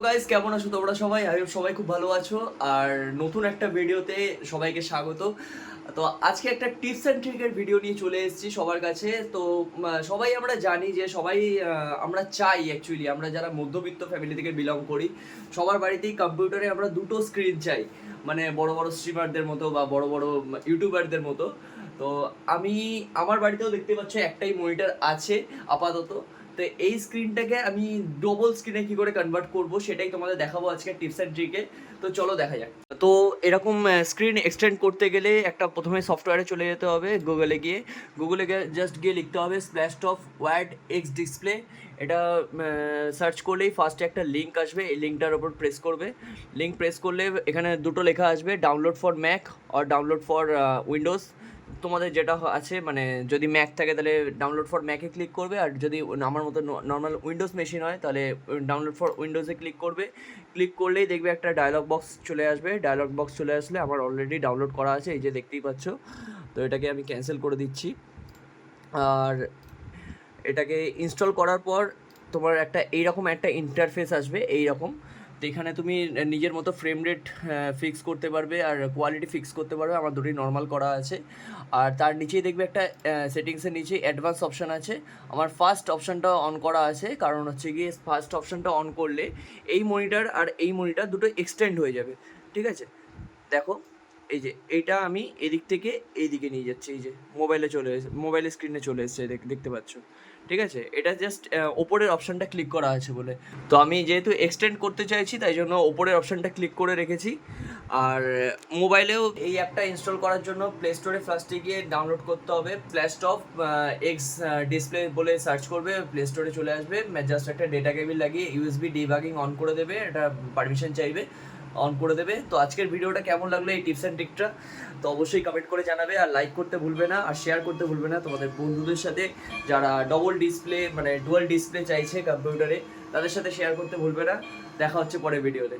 Guys, কেমন আছো তোমরা সবাই? আই হোপ সবাই খুব ভালো আছো। আর নতুন একটা ভিডিওতে সবাইকে স্বাগত। তো আজকে একটা টিপস অ্যান্ড ট্রিকের ভিডিও নিয়ে চলে এসেছি সবার কাছে। তো সবাই আমরা জানি যে সবাই আমরা চাই অ্যাকচুয়ালি, আমরা যারা মধ্যবিত্ত ফ্যামিলি থেকে বিলং করি, সবার বাড়িতেই কম্পিউটারে আমরা দুটো স্ক্রিন চাই। মানে বড় বড় স্ট্রিমারদের মতো বা বড় বড় ইউটিউবারদের মতো। তো আমি আমার বাড়িতেও দেখতে পাচ্ছি একটাই মনিটর আছে আপাতত। তো এই স্ক্রিনটাকে আমি ডবল স্ক্রিনে কি করে কনভার্ট করব সেটাই তোমাদের দেখাবো আজকে টিপস অ্যান্ড ট্রিকে। তো চলো দেখা যাক। তো এরকম স্ক্রিন এক্সটেন্ড করতে গেলে একটা প্রথমে সফটওয়্যারে চলে যেতে হবে, গুগলে গিয়ে জাস্ট গিয়ে লিখতে হবে স্প্ল্যাশটপ ওয়াইড এক্স ডিসপ্লে। এটা সার্চ করলেই ফার্স্টে একটা লিঙ্ক আসবে, এই লিঙ্কটার ওপর প্রেস করবে। লিঙ্ক প্রেস করলে এখানে দুটো লেখা আসবে, ডাউনলোড ফর ম্যাক আর ডাউনলোড ফর উইন্ডোজ। তোমাদের যেটা আছে, মানে যদি ম্যাক থাকে তাহলে ডাউনলোড ফর ম্যাকে ক্লিক করবে, আর যদি আমার মতো নর্মাল উইন্ডোজ মেশিন হয় তাহলে ডাউনলোড ফর উইন্ডোজে ক্লিক করবে। ক্লিক করলেই দেখবে একটা ডায়লগ বক্স চলে আসবে। ডায়লগ বক্স চলে আসলে আমার অলরেডি ডাউনলোড করা আছে, এই যে দেখতেই পাচ্ছ। তো এটাকে আমি ক্যান্সেল করে দিচ্ছি। আর এটাকে ইনস্টল করার পর তোমার একটা এইরকম একটা ইন্টারফেস আসবে এইরকম। তো এখানে তুমি নিজের মতো ফ্রেম রেট ফিক্স করতে পারবে আর কোয়ালিটি ফিক্স করতে পারবে। আমার দুটোই নর্মাল করা আছে। আর তার নিচেই দেখবে একটা সেটিংসের নিচে অ্যাডভান্স অপশান আছে। আমার ফার্স্ট অপশানটা অন করা আছে, কারণ হচ্ছে গিয়ে ফার্স্ট অপশানটা অন করলে এই মনিটর আর এই মনিটর দুটো এক্সটেন্ড হয়ে যাবে। ঠিক আছে, দেখো এই যে এইটা আমি এদিক থেকে এইদিকে নিয়ে যাচ্ছি, এই যে মোবাইলের স্ক্রিনে চলে এসেছে, দেখতে পাচ্ছ। ঠিক আছে, এটা জাস্ট ওপরের অপশানটা ক্লিক করা আছে বলে। তো আমি যেহেতু এক্সটেন্ড করতে চাইছি তাই জন্য ওপরের অপশানটা ক্লিক করে রেখেছি। আর মোবাইলেও এই অ্যাপটা ইনস্টল করার জন্য প্লে স্টোরে ফার্স্টে গিয়ে ডাউনলোড করতে হবে। স্প্ল্যাশটপ এক্স ডিসপ্লে বলে সার্চ করবে, প্লে স্টোরে চলে আসবে। জাস্ট একটা ডেটা কেবিল লাগিয়ে ইউএসবি ডিবাগিং অন করে দেবে, এটা পারমিশন চাইবে, অন করে দেবে। তো আজকের ভিডিওটা কেমন লাগলো এই টিপস অ্যান্ড ট্রিকটা, তো অবশ্যই কমেন্ট করে জানাবে। আর লাইক করতে ভুলবে না, আর শেয়ার করতে ভুলবে না তোমাদের বন্ধুদের সাথে, যারা ডবল ডিসপ্লে মানে ডুয়াল ডিসপ্লে চাইছে কম্পিউটারে, তাদের সাথে শেয়ার করতে ভুলবে না। দেখা হচ্ছে পরের ভিডিওতে।